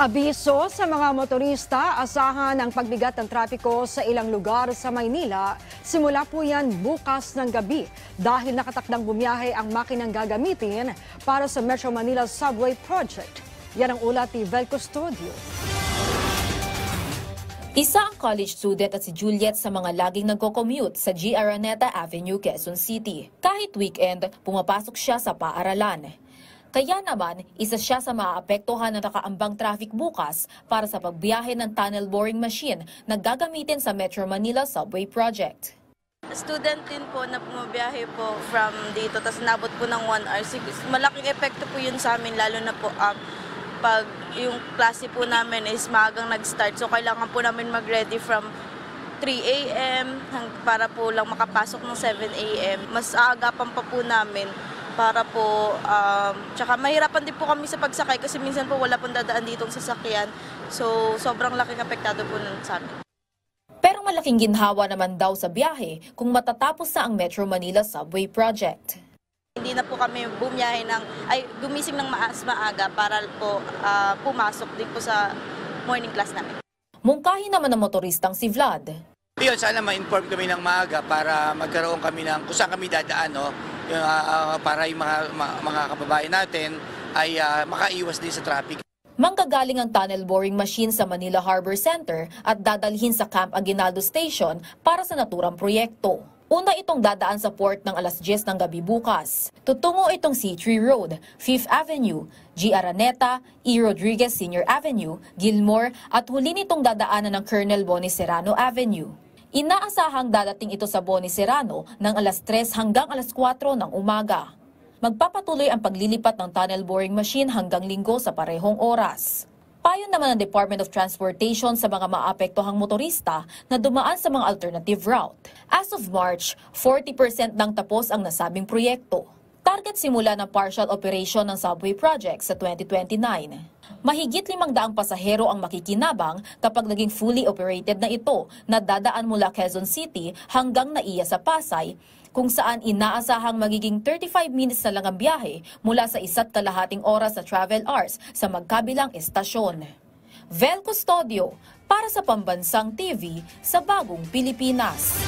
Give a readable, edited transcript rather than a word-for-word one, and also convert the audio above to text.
Abiso sa mga motorista, asahan ang pagbigat ng trapiko sa ilang lugar sa Maynila. Simula po yan bukas ng gabi dahil nakatakdang bumiyahe ang makinang gagamitin para sa Metro Manila Subway Project. Yan ang ulat ni Vel Custodio. Isa ang college student at si Juliet sa mga laging nagko-commute sa G. Araneta Avenue, Quezon City. Kahit weekend, pumapasok siya sa paaralan. Kaya naman, isa siya sa maaapektuhan ng nakaambang traffic bukas para sa pagbiyahe ng tunnel boring machine na gagamitin sa Metro Manila Subway Project. Student din po na pumabiyahe po from dito, tapos nabot po ng 1 hour. Malaking epekto po yun sa amin, lalo na po pag yung klase po namin is maagang nag-start. So kailangan po namin mag-ready from 3 a.m. para po lang makapasok ng 7 a.m. Mas aagapan pa po namin para po, tsaka mahirapan din po kami sa pagsakay kasi minsan po wala pong dadaan ditong sasakyan. So sobrang laking apektado po nun sa amin. Pero malaking ginhawa naman daw sa biyahe kung matatapos na ang Metro Manila Subway Project. Hindi na po kami gumising ng maaga para po pumasok din po sa morning class namin. Mungkahi naman ng motoristang si Vlad. Yun, sana ma-inform kami ng maaga para magkaroon kami ng kung saan kami dadaan, no? Para yung mga kababayan natin ay makaiwas din sa traffic. Manggagaling ang tunnel boring machine sa Manila Harbor Center at dadalhin sa Camp Aguinaldo Station para sa naturang proyekto. Una itong dadaan sa port ng alas 10 ng gabi bukas. Tutungo itong C3 Road, 5th Avenue, G. Araneta, E. Rodriguez Sr. Avenue, Gilmore at huli nitong dadaanan ng Colonel Boni Serrano Avenue. Inaasahang dadating ito sa Boni Serrano ng alas 3 hanggang alas 4 ng umaga. Magpapatuloy ang paglilipat ng tunnel boring machine hanggang Linggo sa parehong oras. Payo naman ng Department of Transportation sa mga maapektuhang motorista na dumaan sa mga alternative route. As of March, 40% nang tapos ang nasabing proyekto. Target simula ng partial operation ng subway project sa 2029. Mahigit 500 pasahero ang makikinabang kapag naging fully operated na ito na dadaan mula Quezon City hanggang Naiya sa Pasay, kung saan inaasahang magiging 35 minutes na lang ang biyahe mula sa 1.5 oras sa travel hours sa magkabilang estasyon. Vel Custodio para sa Pambansang TV sa Bagong Pilipinas.